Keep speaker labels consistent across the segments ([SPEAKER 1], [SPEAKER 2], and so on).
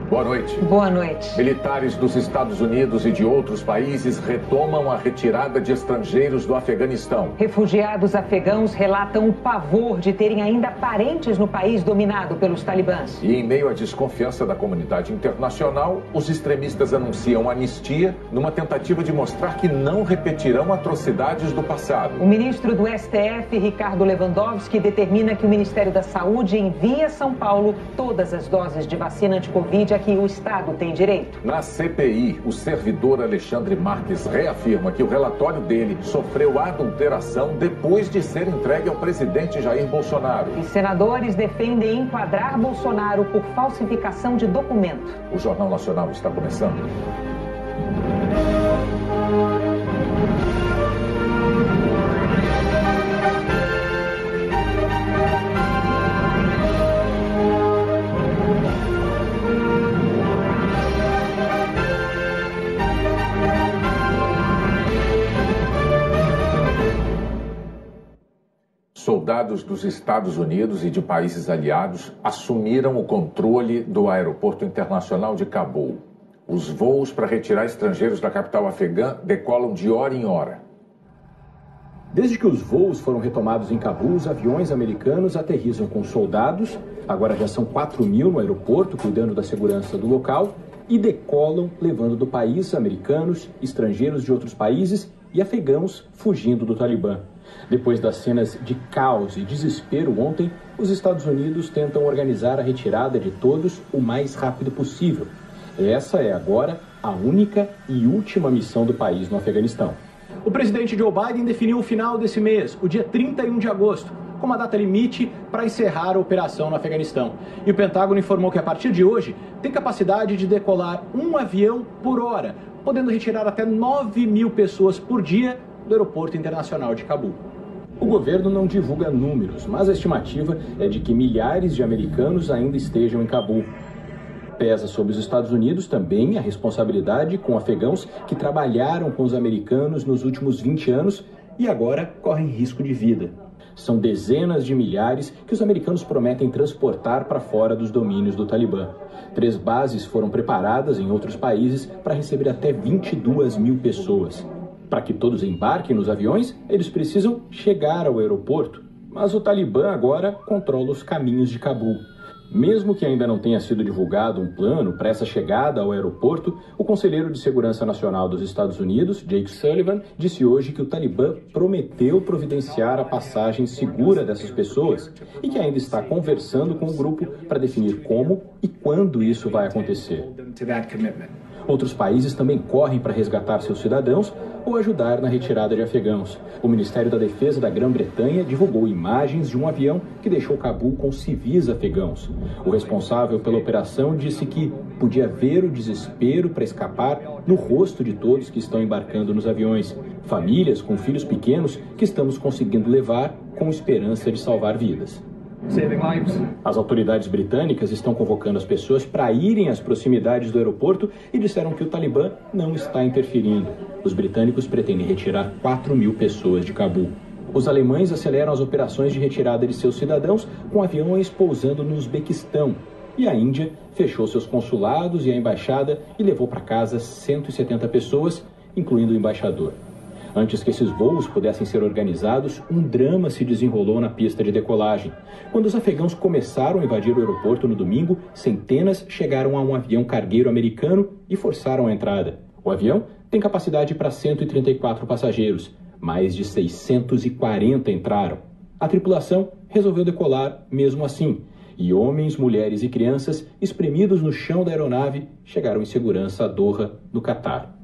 [SPEAKER 1] Boa noite.
[SPEAKER 2] Boa noite.
[SPEAKER 1] Militares dos Estados Unidos e de outros países retomam a retirada de estrangeiros do Afeganistão.
[SPEAKER 2] Refugiados afegãos relatam o pavor de terem ainda parentes no país dominado pelos talibãs.
[SPEAKER 1] E em meio à desconfiança da comunidade internacional, os extremistas anunciam anistia numa tentativa de mostrar que não repetirão atrocidades do passado.
[SPEAKER 2] O ministro do STF, Ricardo Lewandowski, determina que o Ministério da Saúde envie a São Paulo todas as doses de vacina anti-Covid que o Estado tem direito.
[SPEAKER 1] Na CPI, o servidor Alexandre Marques reafirma que o relatório dele sofreu adulteração depois de ser entregue ao presidente Jair Bolsonaro.
[SPEAKER 2] E senadores defendem enquadrar Bolsonaro por falsificação de documento.
[SPEAKER 1] O Jornal Nacional está começando. Soldados dos Estados Unidos e de países aliados assumiram o controle do aeroporto internacional de Cabul. Os voos para retirar estrangeiros da capital afegã decolam de hora em hora.
[SPEAKER 3] Desde que os voos foram retomados em Cabul, os aviões americanos aterrissam com soldados, agora já são 4.000 no aeroporto, cuidando da segurança do local, e decolam levando do país americanos, estrangeiros de outros países e afegãos fugindo do Talibã. Depois das cenas de caos e desespero ontem, os Estados Unidos tentam organizar a retirada de todos o mais rápido possível. Essa é agora a única e última missão do país no Afeganistão. O presidente Joe Biden definiu o final desse mês, o dia 31 de agosto, como a data limite para encerrar a operação no Afeganistão. E o Pentágono informou que a partir de hoje tem capacidade de decolar um avião por hora, podendo retirar até 9.000 pessoas por dia do aeroporto internacional de Cabul. O governo não divulga números, mas a estimativa é de que milhares de americanos ainda estejam em Cabul. Pesa sobre os Estados Unidos também a responsabilidade com afegãos que trabalharam com os americanos nos últimos 20 anos e agora correm risco de vida. São dezenas de milhares que os americanos prometem transportar para fora dos domínios do Talibã. 3 bases foram preparadas em outros países para receber até 22.000 pessoas. Para que todos embarquem nos aviões, eles precisam chegar ao aeroporto. Mas o Talibã agora controla os caminhos de Cabul. Mesmo que ainda não tenha sido divulgado um plano para essa chegada ao aeroporto, o conselheiro de Segurança Nacional dos Estados Unidos, Jake Sullivan, disse hoje que o Talibã prometeu providenciar a passagem segura dessas pessoas e que ainda está conversando com o grupo para definir como e quando isso vai acontecer. Outros países também correm para resgatar seus cidadãos ou ajudar na retirada de afegãos. O Ministério da Defesa da Grã-Bretanha divulgou imagens de um avião que deixou Cabul com civis afegãos. O responsável pela operação disse que podia ver o desespero para escapar no rosto de todos que estão embarcando nos aviões. Famílias com filhos pequenos que estamos conseguindo levar com esperança de salvar vidas. As autoridades britânicas estão convocando as pessoas para irem às proximidades do aeroporto e disseram que o Talibã não está interferindo. Os britânicos pretendem retirar 4.000 pessoas de Cabul. Os alemães aceleram as operações de retirada de seus cidadãos com aviões pousando no Uzbequistão. E a Índia fechou seus consulados e a embaixada e levou para casa 170 pessoas, incluindo o embaixador. Antes que esses voos pudessem ser organizados, um drama se desenrolou na pista de decolagem. Quando os afegãos começaram a invadir o aeroporto no domingo, centenas chegaram a um avião cargueiro americano e forçaram a entrada. O avião tem capacidade para 134 passageiros. Mais de 640 entraram. A tripulação resolveu decolar mesmo assim. E homens, mulheres e crianças, espremidos no chão da aeronave, chegaram em segurança a Doha, no Catar.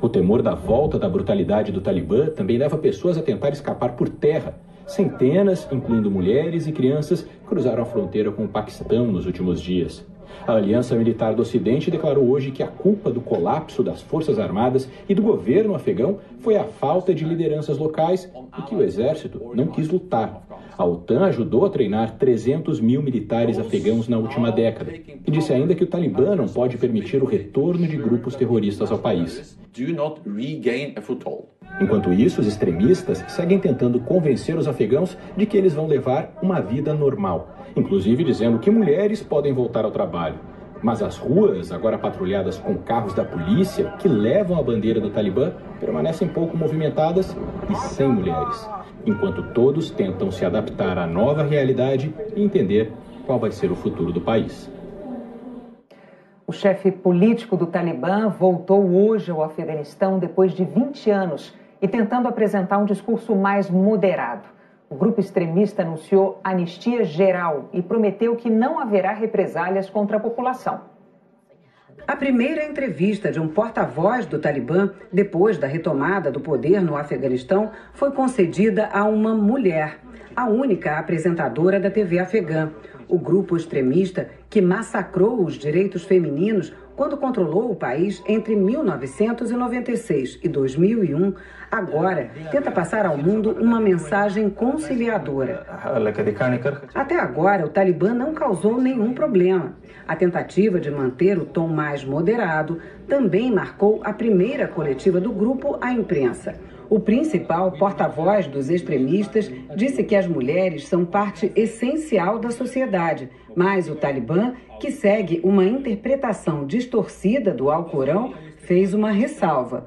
[SPEAKER 3] O temor da volta da brutalidade do Talibã também leva pessoas a tentar escapar por terra. Centenas, incluindo mulheres e crianças, cruzaram a fronteira com o Paquistão nos últimos dias. A Aliança Militar do Ocidente declarou hoje que a culpa do colapso das Forças Armadas e do governo afegão foi a falta de lideranças locais e que o exército não quis lutar. A OTAN ajudou a treinar 300.000 militares afegãos na última década e disse ainda que o Talibã não pode permitir o retorno de grupos terroristas ao país. Enquanto isso, os extremistas seguem tentando convencer os afegãos de que eles vão levar uma vida normal, inclusive dizendo que mulheres podem voltar ao trabalho. Mas as ruas, agora patrulhadas com carros da polícia, que levam a bandeira do Talibã, permanecem pouco movimentadas e sem mulheres, enquanto todos tentam se adaptar à nova realidade e entender qual vai ser o futuro do país.
[SPEAKER 2] O chefe político do Talibã voltou hoje ao Afeganistão depois de 20 anos e tentando apresentar um discurso mais moderado. O grupo extremista anunciou anistia geral e prometeu que não haverá represálias contra a população. A primeira entrevista de um porta-voz do Talibã, depois da retomada do poder no Afeganistão, foi concedida a uma mulher, a única apresentadora da TV afegã. O grupo extremista que massacrou os direitos femininos quando controlou o país entre 1996 e 2001, agora tenta passar ao mundo uma mensagem conciliadora. Até agora, o Talibã não causou nenhum problema. A tentativa de manter o tom mais moderado também marcou a primeira coletiva do grupo à imprensa. O principal porta-voz dos extremistas disse que as mulheres são parte essencial da sociedade, mas o Talibã, que segue uma interpretação distorcida do Alcorão, fez uma ressalva.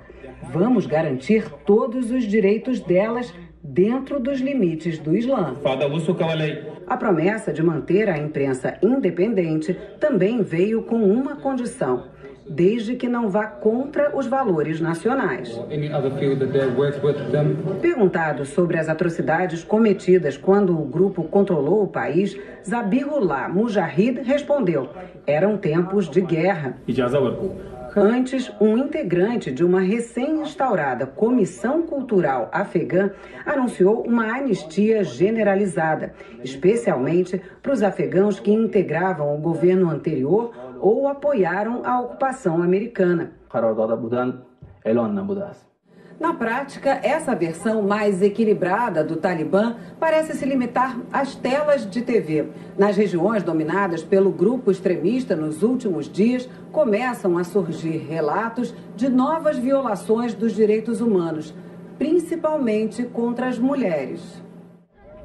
[SPEAKER 2] Vamos garantir todos os direitos delas dentro dos limites do Islã. A promessa de manter a imprensa independente também veio com uma condição: desde que não vá contra os valores nacionais. Perguntado sobre as atrocidades cometidas quando o grupo controlou o país, Zabihullah Mujahid respondeu: eram tempos de guerra. Antes, um integrante de uma recém-instaurada Comissão Cultural Afegã anunciou uma anistia generalizada, especialmente para os afegãos que integravam o governo anterior ou apoiaram a ocupação americana. Na prática, essa versão mais equilibrada do Talibã parece se limitar às telas de TV. Nas regiões dominadas pelo grupo extremista nos últimos dias, começam a surgir relatos de novas violações dos direitos humanos, principalmente contra as mulheres.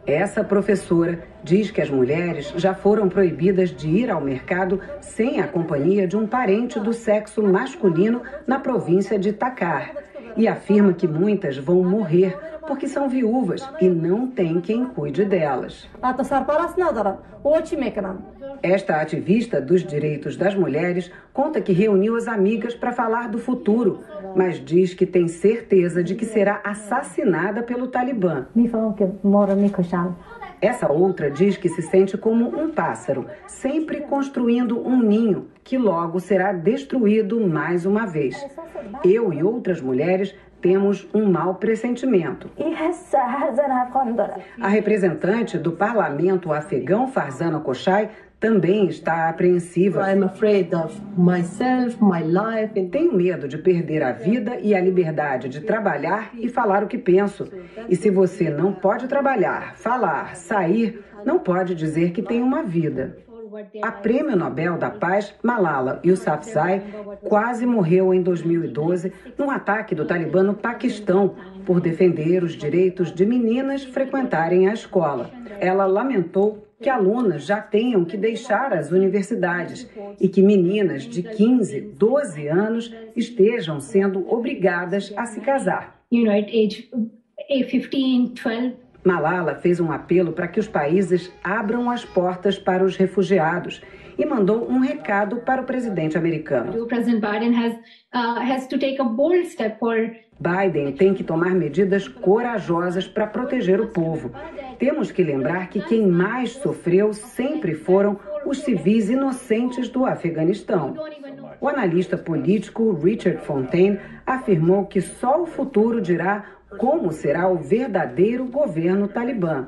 [SPEAKER 2] Essa professora diz que as mulheres já foram proibidas de ir ao mercado sem a companhia de um parente do sexo masculino na província de Takhar. E afirma que muitas vão morrer porque são viúvas e não tem quem cuide delas. Esta ativista dos direitos das mulheres conta que reuniu as amigas para falar do futuro, mas diz que tem certeza de que será assassinada pelo Talibã. Essa outra diz que se sente como um pássaro, sempre construindo um ninho que logo será destruído mais uma vez. Eu e outras mulheres temos um mau pressentimento. A representante do parlamento afegão, Farzana Koshai, também está apreensiva. Tenho medo de perder a vida e a liberdade de trabalhar e falar o que penso. E se você não pode trabalhar, falar, sair, não pode dizer que tem uma vida. A Prêmio Nobel da Paz, Malala Yousafzai, quase morreu em 2012 num ataque do Talibã no Paquistão por defender os direitos de meninas frequentarem a escola. Ela lamentou que alunas já tenham que deixar as universidades e que meninas de 15, 12 anos estejam sendo obrigadas a se casar. Malala fez um apelo para que os países abram as portas para os refugiados e mandou um recado para o presidente americano. Biden tem que tomar medidas corajosas para proteger o povo. Temos que lembrar que quem mais sofreu sempre foram os civis inocentes do Afeganistão. O analista político Richard Fontaine afirmou que só o futuro dirá como será o verdadeiro governo talibã.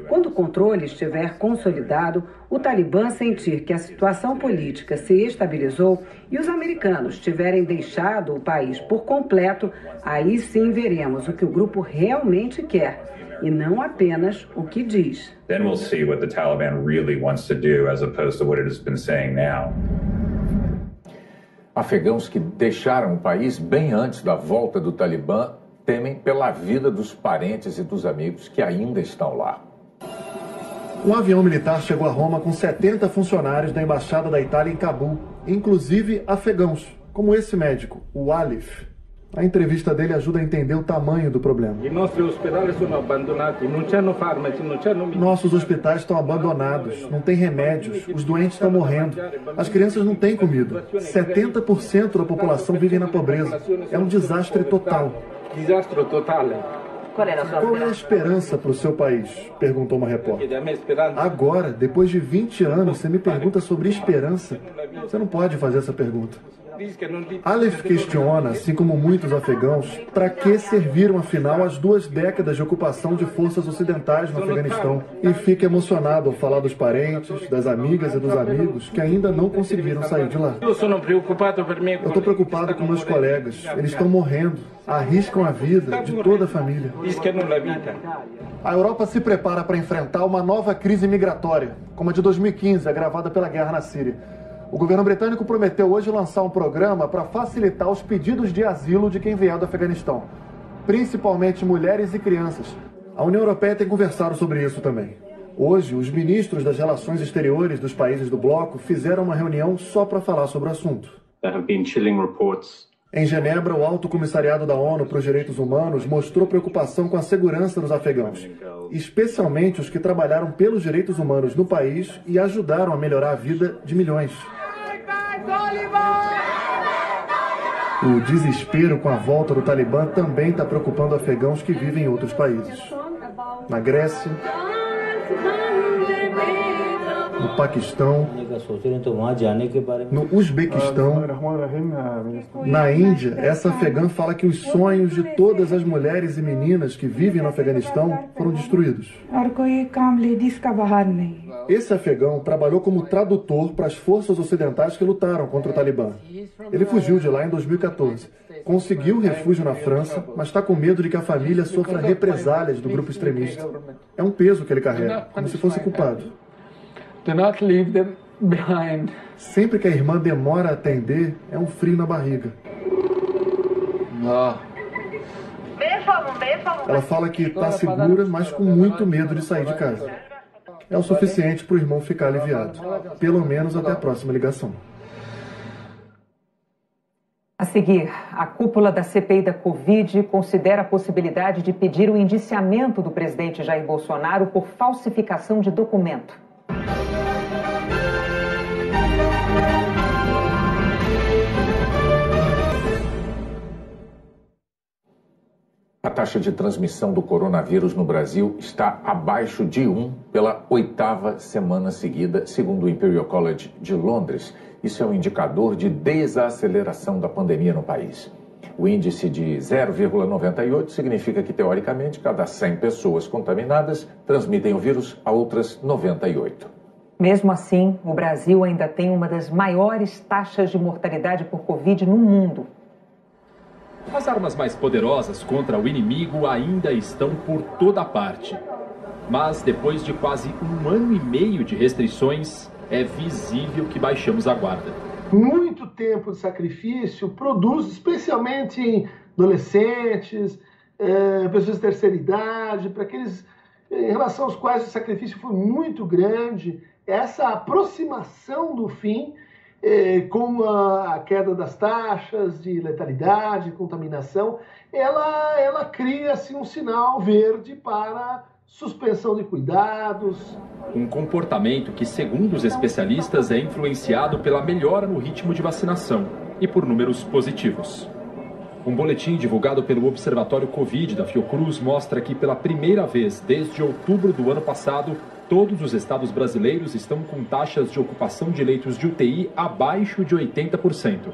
[SPEAKER 2] Quando o controle estiver consolidado, o Talibã sentir que a situação política se estabilizou e os americanos tiverem deixado o país por completo, aí sim veremos o que o grupo realmente quer e não apenas o que diz.
[SPEAKER 4] Then we'll see what the Taliban really wants to do as opposed to what it has been saying now.
[SPEAKER 1] Afegãos que deixaram o país bem antes da volta do Talibã temem pela vida dos parentes e dos amigos que ainda estão lá.
[SPEAKER 5] Um avião militar chegou a Roma com 70 funcionários da Embaixada da Itália em Cabul, inclusive afegãos, como esse médico, o Alif. A entrevista dele ajuda a entender o tamanho do problema. Nossos hospitais estão abandonados, não tem remédios, os doentes estão morrendo, as crianças não têm comida. 70% da população vive na pobreza. É um desastre total. Qual é a esperança para o seu país? Perguntou uma repórter. Agora, depois de 20 anos, você me pergunta sobre esperança? Você não pode fazer essa pergunta. Alef questiona, assim como muitos afegãos, para que serviram afinal as 2 décadas de ocupação de forças ocidentais no Afeganistão. E fica emocionado ao falar dos parentes, das amigas e dos amigos que ainda não conseguiram sair de lá. Eu estou preocupado com meus colegas. Eles estão morrendo, arriscam a vida de toda a família. A Europa se prepara para enfrentar uma nova crise migratória, como a de 2015, agravada pela guerra na Síria. O governo britânico prometeu hoje lançar um programa para facilitar os pedidos de asilo de quem vier do Afeganistão, principalmente mulheres e crianças. A União Europeia tem conversado sobre isso também. Hoje, os ministros das relações exteriores dos países do bloco fizeram uma reunião só para falar sobre o assunto. Em Genebra, o Alto Comissariado da ONU para os Direitos Humanos mostrou preocupação com a segurança dos afegãos, especialmente os que trabalharam pelos direitos humanos no país e ajudaram a melhorar a vida de milhões. O desespero com a volta do Talibã também está preocupando afegãos que vivem em outros países. Na Grécia, no Paquistão, no Uzbequistão, na Índia, essa afegã fala que os sonhos de todas as mulheres e meninas que vivem no Afeganistão foram destruídos. Esse afegão trabalhou como tradutor para as forças ocidentais que lutaram contra o Talibã. Ele fugiu de lá em 2014. Conseguiu refúgio na França, mas está com medo de que a família sofra represálias do grupo extremista. É um peso que ele carrega, como se fosse culpado.
[SPEAKER 6] Do not leave them behind.
[SPEAKER 5] Sempre que a irmã demora a atender, é um frio na barriga. Ela fala que está segura, mas com muito medo de sair de casa. É o suficiente para o irmão ficar aliviado. Pelo menos até a próxima ligação.
[SPEAKER 2] A seguir, a cúpula da CPI da Covid considera a possibilidade de pedir o indiciamento do presidente Jair Bolsonaro por falsificação de documento.
[SPEAKER 1] A taxa de transmissão do coronavírus no Brasil está abaixo de 1 pela 8ª semana seguida, segundo o Imperial College de Londres. Isso é um indicador de desaceleração da pandemia no país. O índice de 0,98 significa que, teoricamente, cada 100 pessoas contaminadas transmitem o vírus a outras 98.
[SPEAKER 2] Mesmo assim, o Brasil ainda tem uma das maiores taxas de mortalidade por Covid no mundo.
[SPEAKER 3] As armas mais poderosas contra o inimigo ainda estão por toda parte. Mas depois de quase 1 ano e meio de restrições, é visível que baixamos a guarda.
[SPEAKER 7] Muito tempo de sacrifício produz, especialmente em adolescentes, pessoas de terceira idade, para aqueles em relação aos quais o sacrifício foi muito grande. Essa aproximação do fim, com a queda das taxas de letalidade, contaminação, ela cria assim, um sinal verde para suspensão de cuidados.
[SPEAKER 3] Um comportamento que, segundo os especialistas, é influenciado pela melhora no ritmo de vacinação e por números positivos. Um boletim divulgado pelo Observatório Covid da Fiocruz mostra que, pela primeira vez desde outubro do ano passado, todos os estados brasileiros estão com taxas de ocupação de leitos de UTI abaixo de 80%.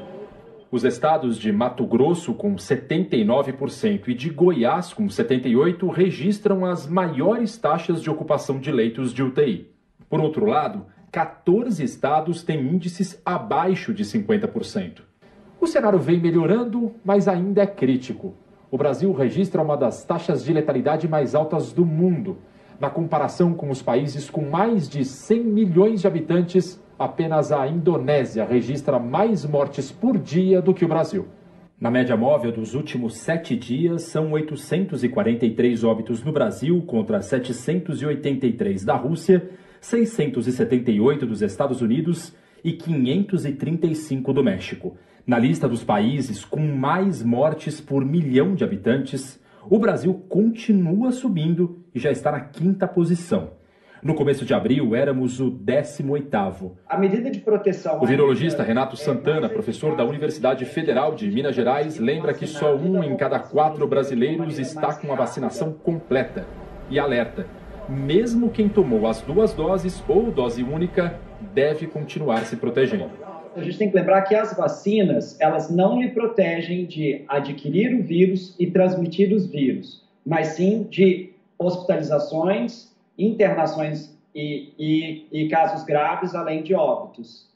[SPEAKER 3] Os estados de Mato Grosso, com 79%, e de Goiás, com 78%, registram as maiores taxas de ocupação de leitos de UTI. Por outro lado, 14 estados têm índices abaixo de 50%. O cenário vem melhorando, mas ainda é crítico. O Brasil registra uma das taxas de letalidade mais altas do mundo. Na comparação com os países com mais de 100 milhões de habitantes, apenas a Indonésia registra mais mortes por dia do que o Brasil. Na média móvel dos últimos 7 dias, são 843 óbitos no Brasil contra 783 da Rússia 678 dos Estados Unidos e 535 do México. Na lista dos países com mais mortes por milhão de habitantes, o Brasil continua subindo e já está na 5ª posição. No começo de abril, éramos o 18º.
[SPEAKER 8] A medida de proteção...
[SPEAKER 3] O virologista Renato Santana, professor da Universidade Federal de Minas Gerais, lembra que só 1 em cada 4 brasileiros está com a vacinação completa. E alerta, mesmo quem tomou as 2 doses ou dose única, deve continuar se protegendo.
[SPEAKER 8] A gente tem que lembrar que as vacinas, elas não lhe protegem de adquirir o vírus e transmitir os vírus, mas sim de hospitalizações, internações e casos graves, além de óbitos.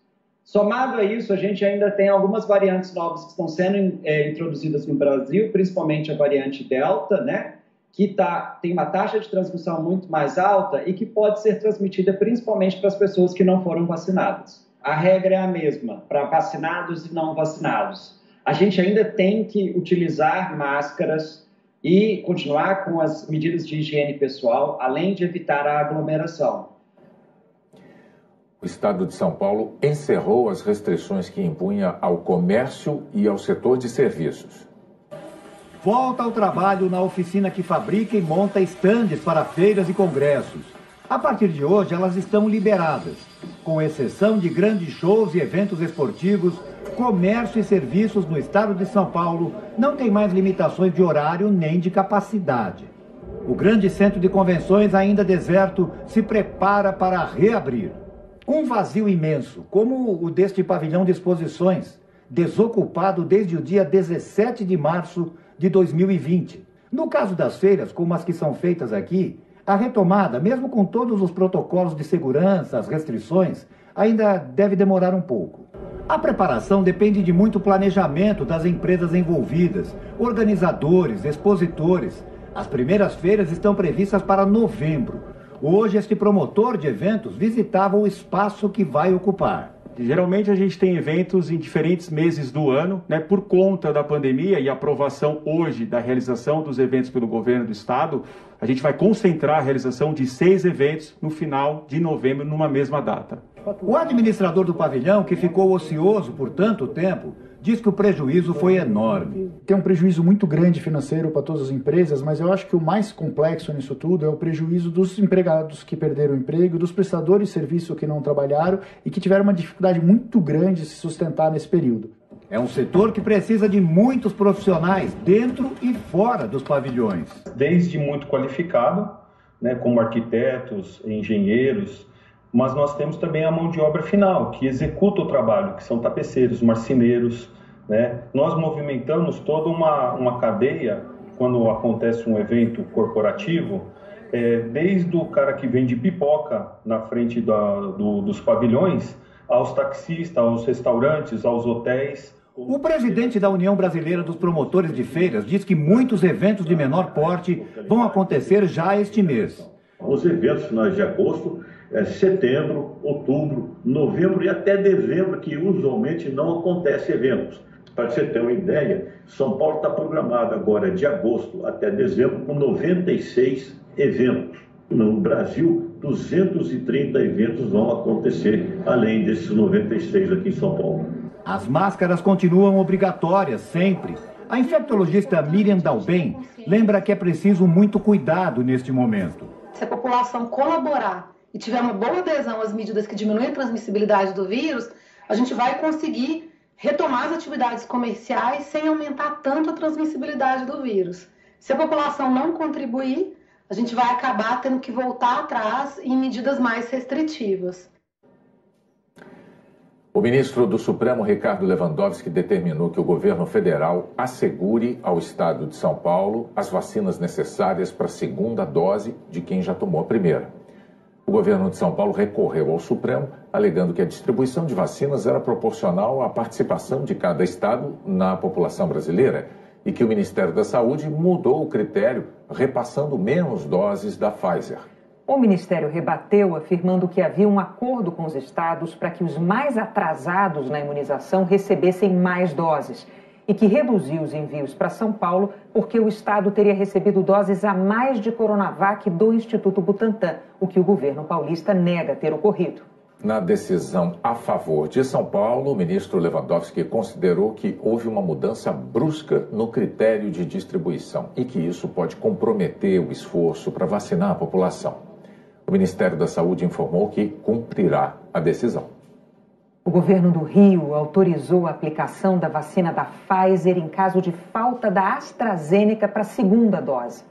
[SPEAKER 8] Somado a isso, a gente ainda tem algumas variantes novas que estão sendo introduzidas no Brasil, principalmente a variante Delta, né, que tem uma taxa de transmissão muito mais alta e que pode ser transmitida principalmente para as pessoas que não foram vacinadas. A regra é a mesma para vacinados e não vacinados. A gente ainda tem que utilizar máscaras e continuar com as medidas de higiene pessoal, além de evitar a aglomeração.
[SPEAKER 1] O Estado de São Paulo encerrou as restrições que impunha ao comércio e ao setor de serviços.
[SPEAKER 9] Volta ao trabalho na oficina que fabrica e monta estandes para feiras e congressos. A partir de hoje, elas estão liberadas. Com exceção de grandes shows e eventos esportivos, comércio e serviços no estado de São Paulo não tem mais limitações de horário nem de capacidade. O grande centro de convenções, ainda deserto, se prepara para reabrir. Um vazio imenso, como o deste pavilhão de exposições, desocupado desde o dia 17 de março de 2020. No caso das feiras, como as que são feitas aqui, a retomada, mesmo com todos os protocolos de segurança, as restrições, ainda deve demorar um pouco. A preparação depende de muito planejamento das empresas envolvidas, organizadores, expositores. As primeiras feiras estão previstas para novembro. Hoje, este promotor de eventos visitava o espaço que vai ocupar.
[SPEAKER 10] Geralmente a gente tem eventos em diferentes meses do ano, né, por conta da pandemia e a aprovação hoje da realização dos eventos pelo governo do estado, a gente vai concentrar a realização de 6 eventos no final de novembro, numa mesma data.
[SPEAKER 9] O administrador do pavilhão, que ficou ocioso por tanto tempo, diz que o prejuízo foi enorme.
[SPEAKER 11] Tem um prejuízo muito grande financeiro para todas as empresas, mas eu acho que o mais complexo nisso tudo é o prejuízo dos empregados que perderam o emprego, dos prestadores de serviço que não trabalharam e que tiveram uma dificuldade muito grande de se sustentar nesse período.
[SPEAKER 9] É um setor que precisa de muitos profissionais dentro e fora dos pavilhões.
[SPEAKER 12] Desde muito qualificado, né, como arquitetos, engenheiros, mas nós temos também a mão de obra final, que executa o trabalho, que são tapeceiros, marceneiros, né? Nós movimentamos toda uma cadeia quando acontece um evento corporativo, desde o cara que vende pipoca na frente dos pavilhões, aos taxistas, aos restaurantes, aos hotéis.
[SPEAKER 9] O presidente da União Brasileira dos Promotores de Feiras diz que muitos eventos de menor porte vão acontecer já este mês.
[SPEAKER 13] Os eventos finais de agosto, setembro, outubro, novembro e até dezembro, que usualmente não acontece eventos. Para você ter uma ideia, São Paulo está programado agora de agosto até dezembro com 96 eventos. No Brasil, 230 eventos vão acontecer, além desses 96 aqui em São Paulo.
[SPEAKER 9] As máscaras continuam obrigatórias sempre. A infectologista Miriam Dalben lembra que é preciso muito cuidado neste momento.
[SPEAKER 14] Se a população colaborar e tiver uma boa adesão às medidas que diminuem a transmissibilidade do vírus, a gente vai conseguir retomar as atividades comerciais sem aumentar tanto a transmissibilidade do vírus. Se a população não contribuir, a gente vai acabar tendo que voltar atrás em medidas mais restritivas.
[SPEAKER 1] O ministro do Supremo, Ricardo Lewandowski, determinou que o governo federal assegure ao estado de São Paulo as vacinas necessárias para a segunda dose de quem já tomou a primeira. O governo de São Paulo recorreu ao Supremo, alegando que a distribuição de vacinas era proporcional à participação de cada estado na população brasileira e que o Ministério da Saúde mudou o critério, repassando menos doses da Pfizer.
[SPEAKER 2] O Ministério rebateu, afirmando que havia um acordo com os estados para que os mais atrasados na imunização recebessem mais doses e que reduziu os envios para São Paulo porque o estado teria recebido doses a mais de Coronavac do Instituto Butantan, o que o governo paulista nega ter ocorrido.
[SPEAKER 1] Na decisão a favor de São Paulo, o ministro Lewandowski considerou que houve uma mudança brusca no critério de distribuição e que isso pode comprometer o esforço para vacinar a população. O Ministério da Saúde informou que cumprirá a decisão.
[SPEAKER 2] O governo do Rio autorizou a aplicação da vacina da Pfizer em caso de falta da AstraZeneca para a segunda dose.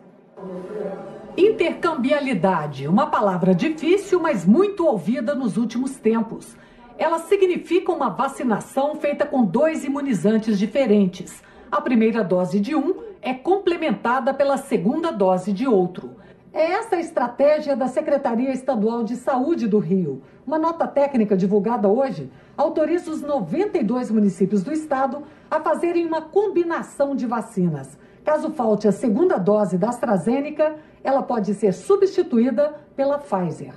[SPEAKER 15] Intercambialidade, uma palavra difícil, mas muito ouvida nos últimos tempos. Ela significa uma vacinação feita com 2 imunizantes diferentes. A primeira dose de um é complementada pela segunda dose de outro. É essa a estratégia da Secretaria Estadual de Saúde do Rio. Uma nota técnica divulgada hoje autoriza os 92 municípios do estado a fazerem uma combinação de vacinas. Caso falte a segunda dose da AstraZeneca, ela pode ser substituída pela Pfizer.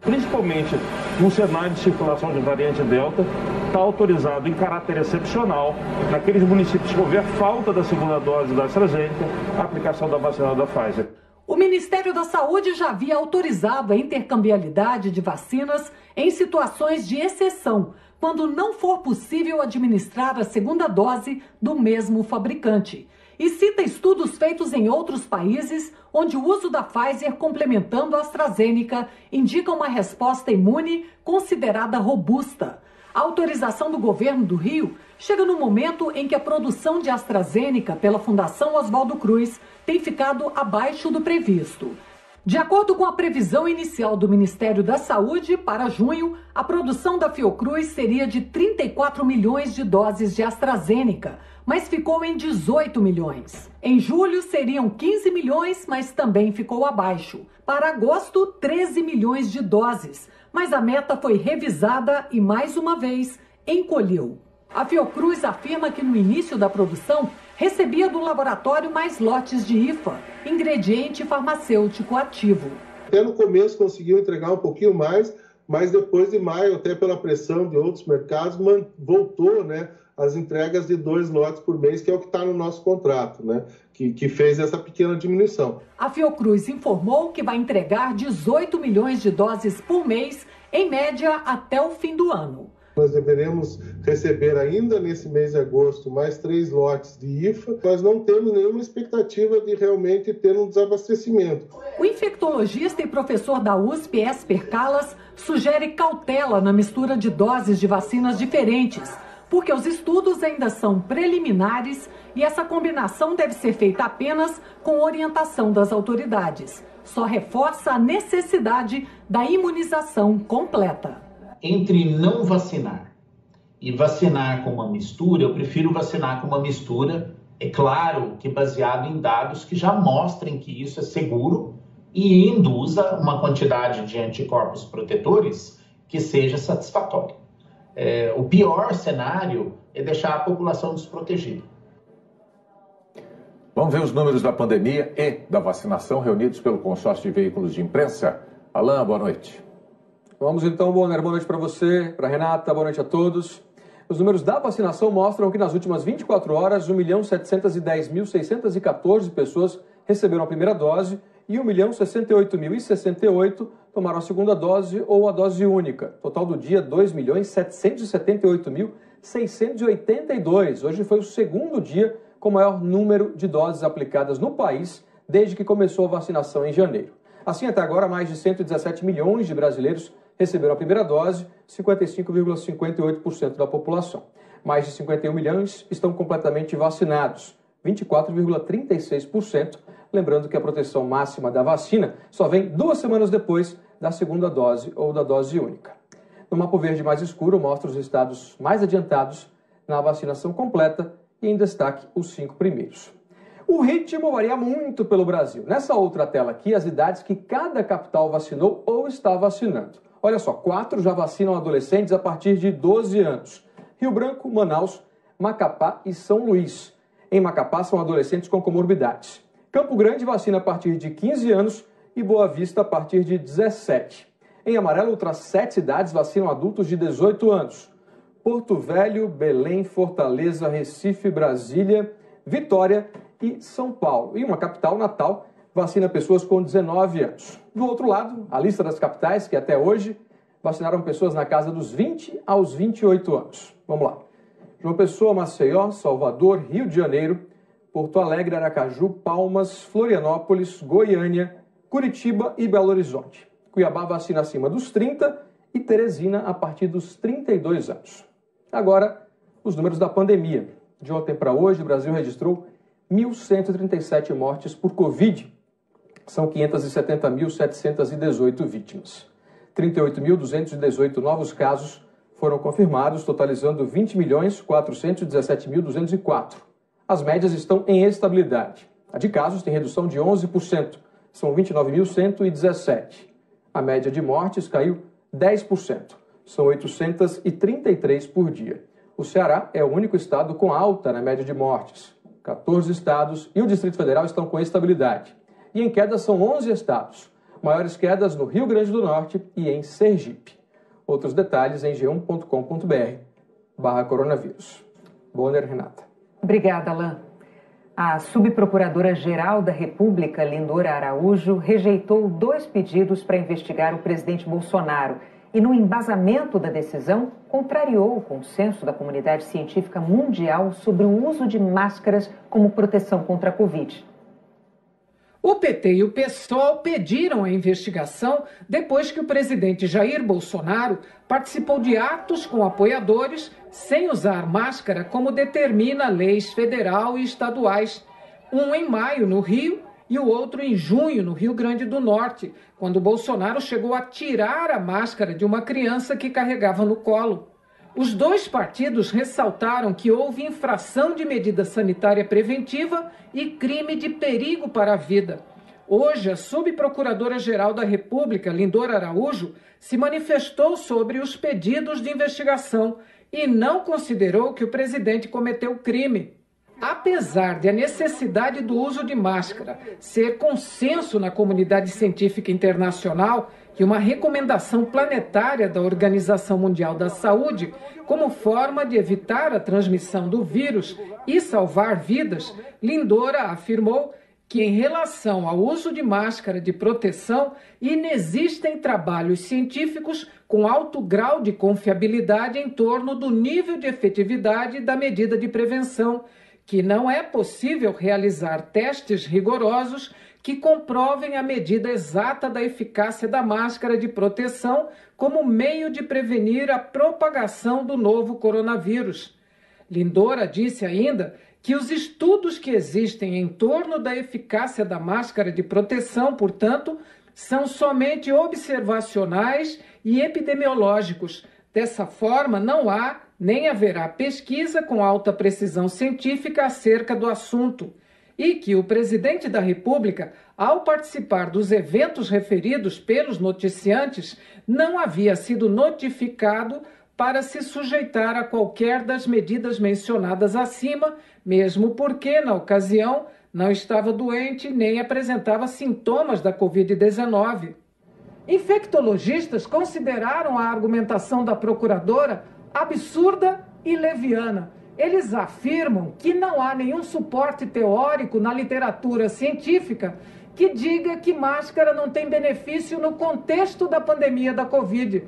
[SPEAKER 16] Principalmente no cenário de circulação de variante Delta, está autorizado em caráter excepcional, naqueles municípios que houver falta da segunda dose da AstraZeneca, a aplicação da vacina da Pfizer.
[SPEAKER 15] O Ministério da Saúde já havia autorizado a intercambiabilidade de vacinas em situações de exceção, quando não for possível administrar a segunda dose do mesmo fabricante. E cita estudos feitos em outros países, onde o uso da Pfizer complementando a AstraZeneca indica uma resposta imune considerada robusta. A autorização do governo do Rio chega no momento em que a produção de AstraZeneca pela Fundação Oswaldo Cruz tem ficado abaixo do previsto. De acordo com a previsão inicial do Ministério da Saúde, para junho, a produção da Fiocruz seria de 34 milhões de doses de AstraZeneca, mas ficou em 18 milhões. Em julho seriam 15 milhões, mas também ficou abaixo. Para agosto, 13 milhões de doses, mas a meta foi revisada e, mais uma vez, encolheu. A Fiocruz afirma que no início da produção recebia do laboratório mais lotes de IFA, ingrediente farmacêutico ativo.
[SPEAKER 7] Até no começo conseguiu entregar um pouquinho mais, mas depois de maio, até pela pressão de outros mercados, voltou, as entregas de 2 lotes por mês, que é o que está no nosso contrato, que fez essa pequena diminuição.
[SPEAKER 15] A Fiocruz informou que vai entregar 18 milhões de doses por mês, em média, até o fim do ano.
[SPEAKER 7] Nós deveremos receber ainda nesse mês de agosto mais 3 lotes de IFA. Nós não temos nenhuma expectativa de realmente ter um desabastecimento.
[SPEAKER 15] O infectologista e professor da USP, Esper Calas, sugere cautela na mistura de doses de vacinas diferentes, porque os estudos ainda são preliminares e essa combinação deve ser feita apenas com orientação das autoridades. Só reforça a necessidade da imunização completa.
[SPEAKER 17] Entre não vacinar e vacinar com uma mistura, eu prefiro vacinar com uma mistura, é claro que baseado em dados que já mostrem que isso é seguro e induza uma quantidade de anticorpos protetores que seja satisfatória. O pior cenário é deixar a população desprotegida.
[SPEAKER 1] Vamos ver os números da pandemia e da vacinação reunidos pelo consórcio de veículos de imprensa. Alain, boa noite.
[SPEAKER 18] Vamos então, Bonner, boa noite para você, para a Renata, boa noite a todos. Os números da vacinação mostram que nas últimas 24 horas, 1.710.614 pessoas receberam a primeira dose e 1.068.068 tomaram a segunda dose ou a dose única. Total do dia, 2.778.682. Hoje foi o segundo dia com o maior número de doses aplicadas no país desde que começou a vacinação em janeiro. Assim, até agora, mais de 117 milhões de brasileiros receberam a primeira dose, 55,58% da população. Mais de 51 milhões estão completamente vacinados, 24,36%, lembrando que a proteção máxima da vacina só vem 2 semanas depois da segunda dose ou da dose única. No mapa verde mais escuro mostra os estados mais adiantados na vacinação completa e em destaque os 5 primeiros. O ritmo varia muito pelo Brasil. Nessa outra tela aqui, as idades que cada capital vacinou ou está vacinando. Olha só, 4 já vacinam adolescentes a partir de 12 anos. Rio Branco, Manaus, Macapá e São Luís. Em Macapá são adolescentes com comorbidades. Campo Grande vacina a partir de 15 anos e Boa Vista a partir de 17. Em amarelo, outras 7 cidades vacinam adultos de 18 anos. Porto Velho, Belém, Fortaleza, Recife, Brasília, Vitória e São Paulo. E uma capital, Natal, vacina pessoas com 19 anos. Do outro lado, a lista das capitais que até hoje vacinaram pessoas na casa dos 20 aos 28 anos. Vamos lá. João Pessoa, Maceió, Salvador, Rio de Janeiro, Porto Alegre, Aracaju, Palmas, Florianópolis, Goiânia, Curitiba e Belo Horizonte. Cuiabá vacina acima dos 30 e Teresina a partir dos 32 anos. Agora, os números da pandemia. De ontem para hoje, o Brasil registrou 1.137 mortes por Covid. São 570.718 vítimas. 38.218 novos casos foram confirmados, totalizando 20.417.204. As médias estão em estabilidade. A de casos tem redução de 11%, são 29.117. A média de mortes caiu 10%, são 833 por dia. O Ceará é o único estado com alta na média de mortes. 14 estados e o Distrito Federal estão com estabilidade. E em queda são 11 estados. Maiores quedas no Rio Grande do Norte e em Sergipe. Outros detalhes em g1.com.br/coronavírus. Bonner, Renata.
[SPEAKER 2] Obrigada, Alain. A subprocuradora-geral da República, Lindora Araújo, rejeitou 2 pedidos para investigar o presidente Bolsonaro e, no embasamento da decisão, contrariou o consenso da comunidade científica mundial sobre o uso de máscaras como proteção contra a Covid.
[SPEAKER 15] O PT e o PSOL pediram a investigação depois que o presidente Jair Bolsonaro participou de atos com apoiadores sem usar máscara, como determina leis federal e estaduais. Um em maio, no Rio, e o outro em junho, no Rio Grande do Norte, quando Bolsonaro chegou a tirar a máscara de uma criança que carregava no colo. Os 2 partidos ressaltaram que houve infração de medida sanitária preventiva e crime de perigo para a vida. Hoje, a subprocuradora-geral da República, Lindora Araújo, se manifestou sobre os pedidos de investigação e não considerou que o presidente cometeu crime. Apesar de a necessidade do uso de máscara ser consenso na comunidade científica internacional e uma recomendação planetária da Organização Mundial da Saúde como forma de evitar a transmissão do vírus e salvar vidas, Lindora afirmou que, em relação ao uso de máscara de proteção, inexistem trabalhos científicos com alto grau de confiabilidade em torno do nível de efetividade da medida de prevenção, que não é possível realizar testes rigorosos que comprovem a medida exata da eficácia da máscara de proteção como meio de prevenir a propagação do novo coronavírus. Lindora disse ainda que os estudos que existem em torno da eficácia da máscara de proteção, portanto, são somente observacionais e epidemiológicos. Dessa forma, não há nem haverá pesquisa com alta precisão científica acerca do assunto. E que o presidente da República, ao participar dos eventos referidos pelos noticiantes, não havia sido notificado para se sujeitar a qualquer das medidas mencionadas acima, mesmo porque, na ocasião, não estava doente nem apresentava sintomas da Covid-19. Infectologistas consideraram a argumentação da procuradora absurda e leviana. Eles afirmam que não há nenhum suporte teórico na literatura científica que diga que máscara não tem benefício no contexto da pandemia da Covid.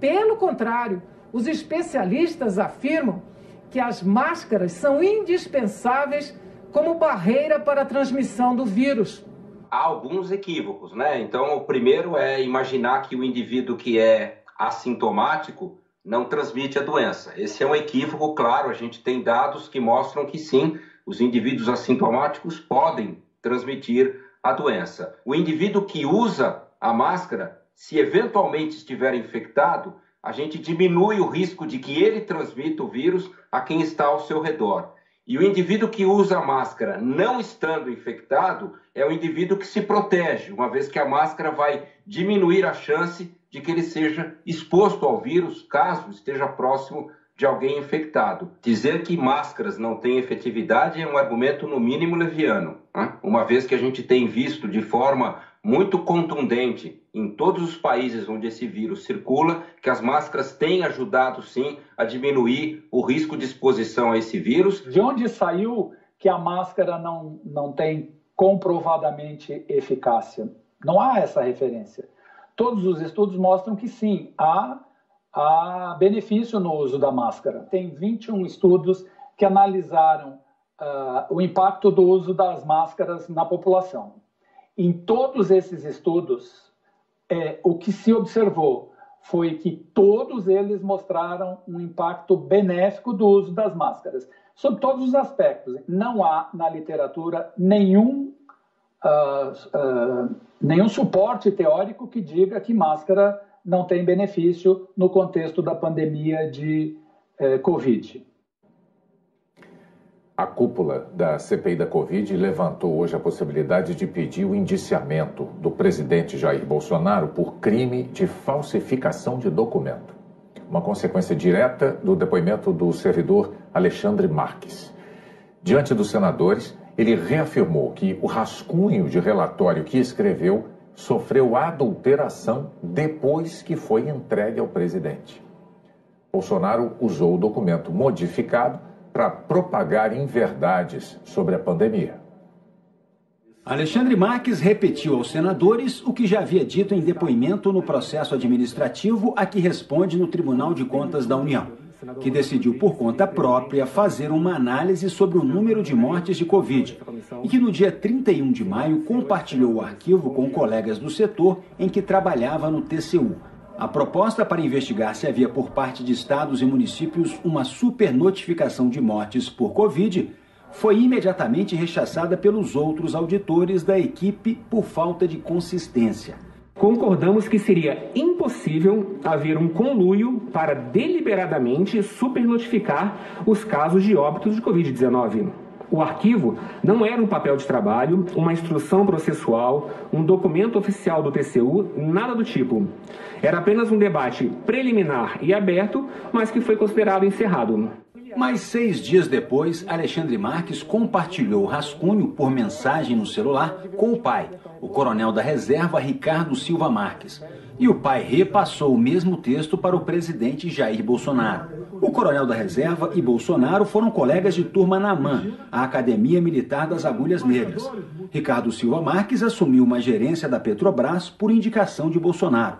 [SPEAKER 15] Pelo contrário, os especialistas afirmam que as máscaras são indispensáveis como barreira para a transmissão do vírus.
[SPEAKER 19] Há alguns equívocos, né? Então, o primeiro é imaginar que o indivíduo que é assintomático não transmite a doença. Esse é um equívoco, claro, a gente tem dados que mostram que sim, os indivíduos assintomáticos podem transmitir a doença. O indivíduo que usa a máscara, se eventualmente estiver infectado, a gente diminui o risco de que ele transmita o vírus a quem está ao seu redor. E o indivíduo que usa a máscara não estando infectado é o indivíduo que se protege, uma vez que a máscara vai diminuir a chance de que ele seja exposto ao vírus, caso esteja próximo de alguém infectado. Dizer que máscaras não têm efetividade é um argumento no mínimo leviano, né? Uma vez que a gente tem visto de forma muito contundente em todos os países onde esse vírus circula, que as máscaras têm ajudado, sim, a diminuir o risco de exposição a esse vírus.
[SPEAKER 6] De onde saiu que a máscara não tem comprovadamente eficácia? Não há essa referência. Todos os estudos mostram que sim, há benefício no uso da máscara. Tem 21 estudos que analisaram o impacto do uso das máscaras na população. Em todos esses estudos, o que se observou foi que todos eles mostraram um impacto benéfico do uso das máscaras, sob todos os aspectos. Não há na literatura nenhum suporte teórico que diga que máscara não tem benefício no contexto da pandemia de Covid.
[SPEAKER 1] A cúpula da CPI da Covid levantou hoje a possibilidade de pedir o indiciamento do presidente Jair Bolsonaro por crime de falsificação de documento. Uma consequência direta do depoimento do servidor Alexandre Marques. Diante dos senadores, ele reafirmou que o rascunho de relatório que escreveu sofreu adulteração depois que foi entregue ao presidente. Bolsonaro usou o documento modificado para propagar inverdades sobre a pandemia.
[SPEAKER 20] Alexandre Marques repetiu aos senadores o que já havia dito em depoimento no processo administrativo a que responde no Tribunal de Contas da União, que decidiu por conta própria fazer uma análise sobre o número de mortes de Covid e que no dia 31 de maio compartilhou o arquivo com colegas do setor em que trabalhava no TCU. A proposta para investigar se havia por parte de estados e municípios uma supernotificação de mortes por Covid foi imediatamente rechaçada pelos outros auditores da equipe por falta de consistência.
[SPEAKER 21] Concordamos que seria impossível haver um conluio para deliberadamente supernotificar os casos de óbitos de Covid-19. O arquivo não era um papel de trabalho, uma instrução processual, um documento oficial do TCU, nada do tipo. Era apenas um debate preliminar e aberto, mas que foi considerado encerrado.
[SPEAKER 20] Mas 6 dias depois, Alexandre Marques compartilhou o rascunho por mensagem no celular com o pai, o coronel da reserva Ricardo Silva Marques. E o pai repassou o mesmo texto para o presidente Jair Bolsonaro. O coronel da reserva e Bolsonaro foram colegas de turma na AMAN, a Academia Militar das Agulhas Negras. Ricardo Silva Marques assumiu uma gerência da Petrobras por indicação de Bolsonaro.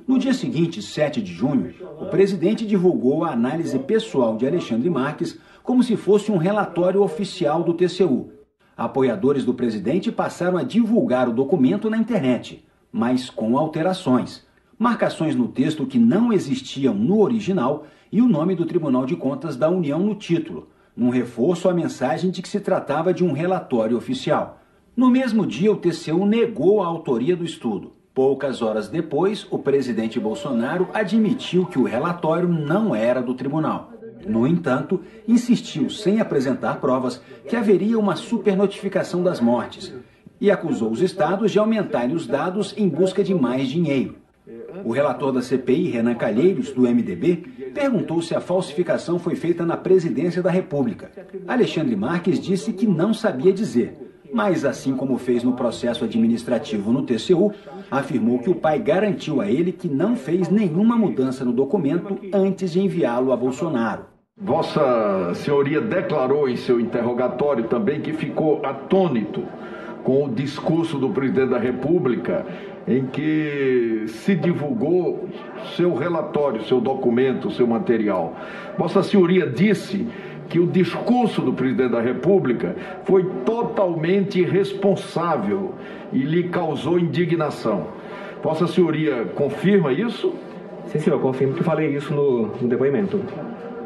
[SPEAKER 20] No dia seguinte, 7 de junho, o presidente divulgou a análise pessoal de Alexandre Marques como se fosse um relatório oficial do TCU. Apoiadores do presidente passaram a divulgar o documento na internet, mas com alterações. Marcações no texto que não existiam no original e o nome do Tribunal de Contas da União no título, num reforço à mensagem de que se tratava de um relatório oficial. No mesmo dia, o TCU negou a autoria do estudo. Poucas horas depois, o presidente Bolsonaro admitiu que o relatório não era do tribunal. No entanto, insistiu, sem apresentar provas, que haveria uma supernotificação das mortes e acusou os estados de aumentarem os dados em busca de mais dinheiro. O relator da CPI, Renan Calheiros, do MDB, perguntou se a falsificação foi feita na presidência da República. Alexandre Marques disse que não sabia dizer. Mas, assim como fez no processo administrativo no TCU, afirmou que o pai garantiu a ele que não fez nenhuma mudança no documento antes de enviá-lo a Bolsonaro.
[SPEAKER 22] Vossa Senhoria declarou em seu interrogatório também que ficou atônito com o discurso do presidente da República, em que se divulgou seu relatório, seu documento, seu material. Vossa Senhoria disse que o discurso do presidente da República foi totalmente irresponsável e lhe causou indignação. Vossa Senhoria confirma isso?
[SPEAKER 21] Sim, senhor, eu confirmo que falei isso no depoimento.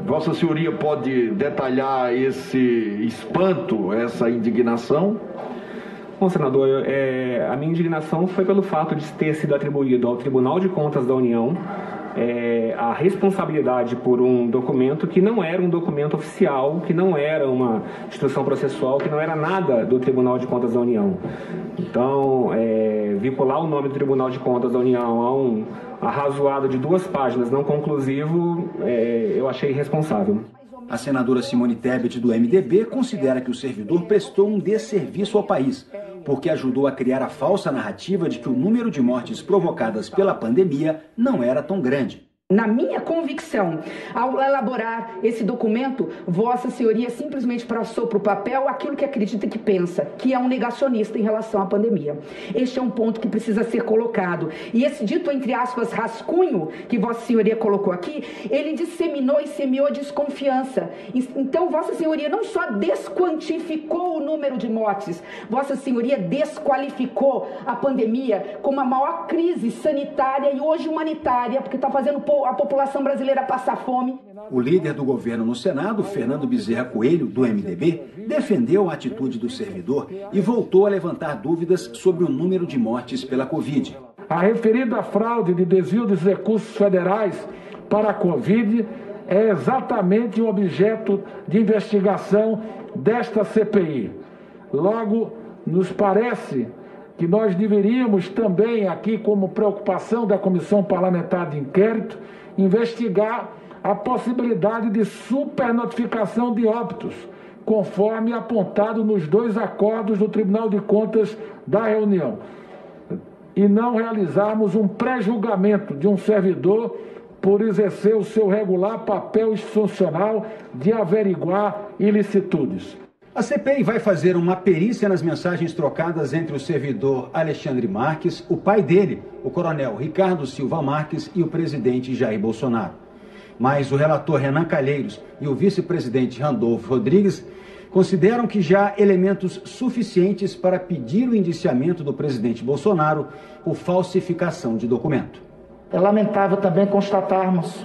[SPEAKER 22] Vossa Senhoria pode detalhar esse espanto, essa indignação?
[SPEAKER 21] Bom, senador, a minha indignação foi pelo fato de ter sido atribuído ao Tribunal de Contas da União a responsabilidade por um documento que não era um documento oficial, que não era uma instrução processual, que não era nada do Tribunal de Contas da União. Então, vincular o nome do Tribunal de Contas da União a um arrazoado de 2 páginas não conclusivo, eu achei irresponsável.
[SPEAKER 20] A senadora Simone Tebet, do MDB, considera que o servidor prestou um desserviço ao país, porque ajudou a criar a falsa narrativa de que o número de mortes provocadas pela pandemia não era tão grande.
[SPEAKER 4] Na minha convicção, ao elaborar esse documento, Vossa Senhoria simplesmente passou para o papel aquilo que acredita que pensa, que é um negacionista em relação à pandemia. Este é um ponto que precisa ser colocado. E esse dito, entre aspas, rascunho, que Vossa Senhoria colocou aqui, ele disseminou e semeou desconfiança. Então, Vossa Senhoria não só desquantificou o número de mortes, Vossa Senhoria desqualificou a pandemia como a maior crise sanitária e hoje humanitária, porque está fazendo a população brasileira passar fome.
[SPEAKER 20] O líder do governo no Senado, Fernando Bezerra Coelho, do MDB, defendeu a atitude do servidor e voltou a levantar dúvidas sobre o número de mortes pela Covid.
[SPEAKER 16] A referida fraude de desvio dos recursos federais para a Covid é exatamente o objeto de investigação desta CPI. Logo, nos parece que nós deveríamos também, aqui como preocupação da Comissão Parlamentar de Inquérito, investigar a possibilidade de supernotificação de óbitos, conforme apontado nos 2 acordos do Tribunal de Contas da reunião, e não realizarmos um pré-julgamento de um servidor por exercer o seu regular papel institucional de averiguar ilicitudes.
[SPEAKER 20] A CPI vai fazer uma perícia nas mensagens trocadas entre o servidor Alexandre Marques, o pai dele, o coronel Ricardo Silva Marques, e o presidente Jair Bolsonaro. Mas o relator Renan Calheiros e o vice-presidente Randolfo Rodrigues consideram que já há elementos suficientes para pedir o indiciamento do presidente Bolsonaro por falsificação de documento.
[SPEAKER 11] É lamentável também constatarmos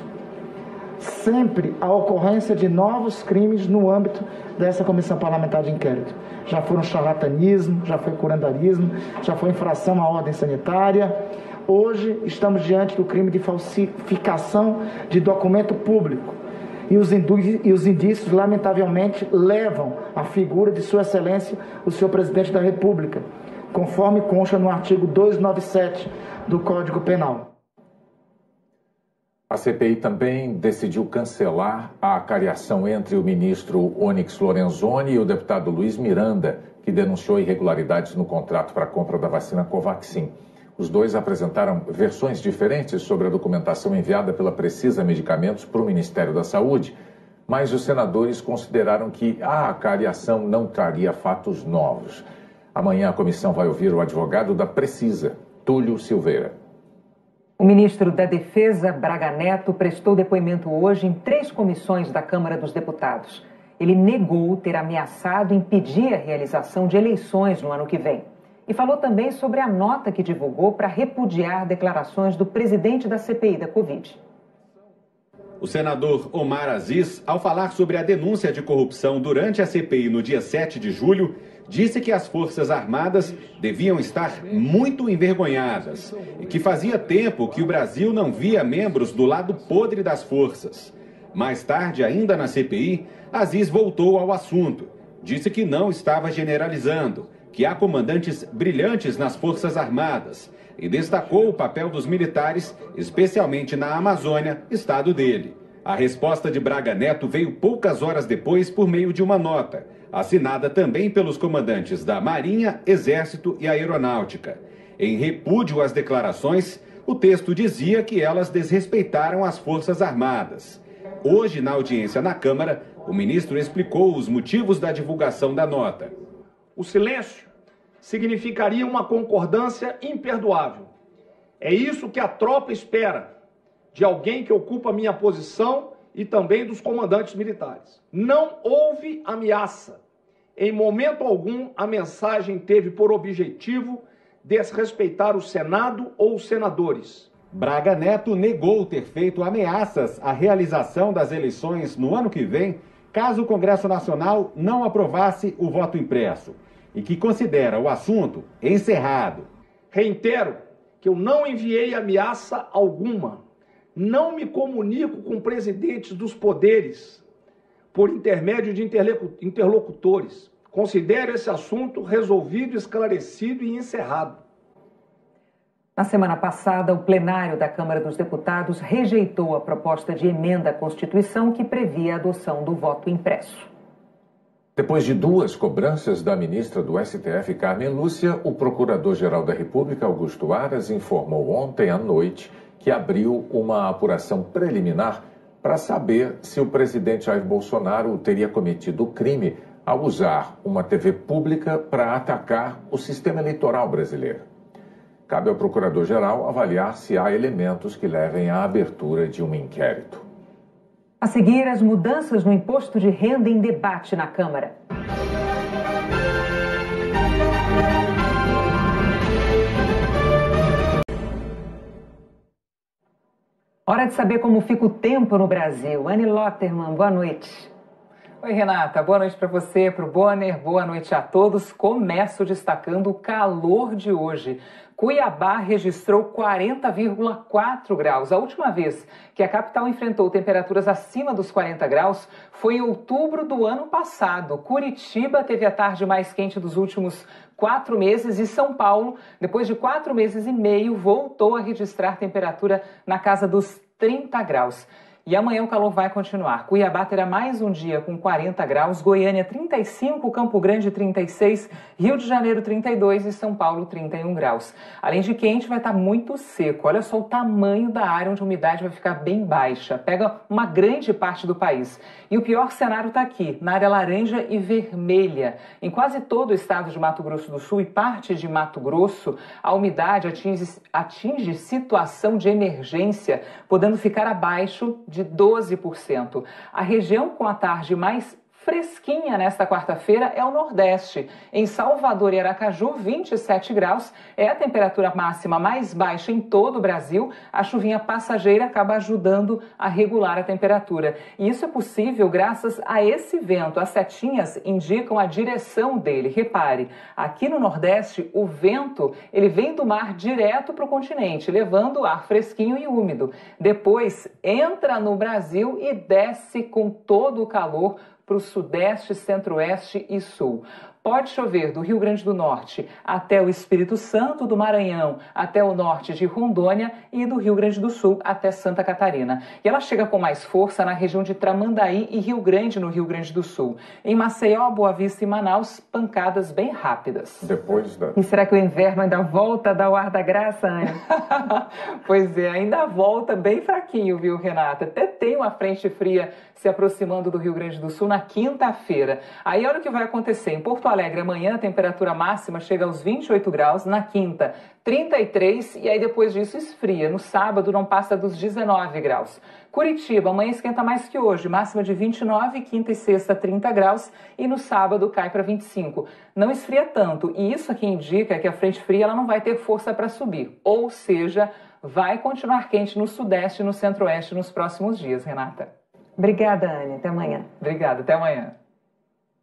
[SPEAKER 11] sempre a ocorrência de novos crimes no âmbito dessa comissão parlamentar de inquérito. Já foram charlatanismo, já foi curandarismo, já foi infração à ordem sanitária. Hoje estamos diante do crime de falsificação de documento público. E os indícios, lamentavelmente, levam à figura de Sua Excelência, o senhor presidente da República, conforme consta no artigo 297 do Código Penal.
[SPEAKER 1] A CPI também decidiu cancelar a cariação entre o ministro Onyx Lorenzoni e o deputado Luiz Miranda, que denunciou irregularidades no contrato para a compra da vacina Covaxin. Os dois apresentaram versões diferentes sobre a documentação enviada pela Precisa Medicamentos para o Ministério da Saúde, mas os senadores consideraram que a cariação não traria fatos novos. Amanhã a comissão vai ouvir o advogado da Precisa, Túlio Silveira.
[SPEAKER 2] O ministro da Defesa, Braga Neto, prestou depoimento hoje em 3 comissões da Câmara dos Deputados. Ele negou ter ameaçado impedir a realização de eleições no ano que vem. E falou também sobre a nota que divulgou para repudiar declarações do presidente da CPI da Covid.
[SPEAKER 5] O senador Omar Aziz, ao falar sobre a denúncia de corrupção durante a CPI no dia 7 de julho, disse que as Forças Armadas deviam estar muito envergonhadas e que fazia tempo que o Brasil não via membros do lado podre das forças. Mais tarde, ainda na CPI, Aziz voltou ao assunto. Disse que não estava generalizando, que há comandantes brilhantes nas Forças Armadas e destacou o papel dos militares, especialmente na Amazônia, estado dele. A resposta de Braga Neto veio poucas horas depois por meio de uma nota, assinada também pelos comandantes da Marinha, Exército e Aeronáutica. Em repúdio às declarações, o texto dizia que elas desrespeitaram as Forças Armadas. Hoje, na audiência na Câmara, o ministro explicou os motivos da divulgação da nota.
[SPEAKER 23] O silêncio significaria uma concordância imperdoável. É isso que a tropa espera de alguém que ocupa a minha posição e também dos comandantes militares. Não houve ameaça. Em momento algum, a mensagem teve por objetivo desrespeitar o Senado ou os senadores.
[SPEAKER 5] Braga Neto negou ter feito ameaças à realização das eleições no ano que vem, caso o Congresso Nacional não aprovasse o voto impresso, e que considera o assunto encerrado.
[SPEAKER 23] Reitero que eu não enviei ameaça alguma. Não me comunico com presidentes dos poderes por intermédio de interlocutores. Considero esse assunto resolvido, esclarecido e encerrado.
[SPEAKER 2] Na semana passada, o plenário da Câmara dos Deputados rejeitou a proposta de emenda à Constituição que previa a adoção do voto impresso.
[SPEAKER 1] Depois de 2 cobranças da ministra do STF, Carmen Lúcia, o Procurador-Geral da República, Augusto Aras, informou ontem à noite que abriu uma apuração preliminar para saber se o presidente Jair Bolsonaro teria cometido o crime ao usar uma TV pública para atacar o sistema eleitoral brasileiro. Cabe ao Procurador-Geral avaliar se há elementos que levem à abertura de um inquérito.
[SPEAKER 2] A seguir, as mudanças no imposto de renda em debate na Câmara. Hora de saber como fica o tempo no Brasil. Anne Lotterman, boa noite.
[SPEAKER 3] Oi, Renata. Boa noite para você, para o Bonner. Boa noite a todos. Começo destacando o calor de hoje. Cuiabá registrou 40,4 graus. A última vez que a capital enfrentou temperaturas acima dos 40 graus foi em outubro do ano passado. Curitiba teve a tarde mais quente dos últimos 4 meses e São Paulo, depois de 4 meses e meio, voltou a registrar temperatura na casa dos 30 graus. E amanhã o calor vai continuar. Cuiabá terá mais um dia com 40 graus, Goiânia 35, Campo Grande 36, Rio de Janeiro 32 e São Paulo 31 graus. Além de quente, vai estar muito seco. Olha só o tamanho da área onde a umidade vai ficar bem baixa. Pega uma grande parte do país. E o pior cenário está aqui, na área laranja e vermelha. Em quase todo o estado de Mato Grosso do Sul e parte de Mato Grosso, a umidade atinge situação de emergência, podendo ficar abaixo de 12%. A região com a tarde mais fresquinha nesta quarta-feira é o Nordeste. Em Salvador e Aracaju, 27 graus é a temperatura máxima mais baixa em todo o Brasil. A chuvinha passageira acaba ajudando a regular a temperatura. E isso é possível graças a esse vento. As setinhas indicam a direção dele. Repare, aqui no Nordeste, o vento ele vem do mar direto para o continente, levando ar fresquinho e úmido. Depois entra no Brasil e desce com todo o calor para o Sudeste, Centro-Oeste e Sul. Pode chover do Rio Grande do Norte até o Espírito Santo, do Maranhão até o norte de Rondônia e do Rio Grande do Sul até Santa Catarina. E ela chega com mais força na região de Tramandaí e Rio Grande, no Rio Grande do Sul. Em Maceió, Boa Vista e Manaus, pancadas bem rápidas.
[SPEAKER 2] E será que o inverno ainda volta a dar o ar da graça, Anne?
[SPEAKER 3] Pois é, ainda volta bem fraquinho, viu, Renata? Até tem uma frente fria se aproximando do Rio Grande do Sul na quinta-feira. Aí olha o que vai acontecer. Em Porto Alegre, amanhã a temperatura máxima chega aos 28 graus, na quinta 33 e aí depois disso esfria. No sábado não passa dos 19 graus. Curitiba, amanhã esquenta mais que hoje, máxima de 29, quinta e sexta 30 graus e no sábado cai para 25. Não esfria tanto e isso aqui indica que a frente fria ela não vai ter força para subir, ou seja, vai continuar quente no Sudeste e no Centro-Oeste nos próximos dias, Renata.
[SPEAKER 2] Obrigada, Anne. Até amanhã.
[SPEAKER 3] Obrigada. Até amanhã.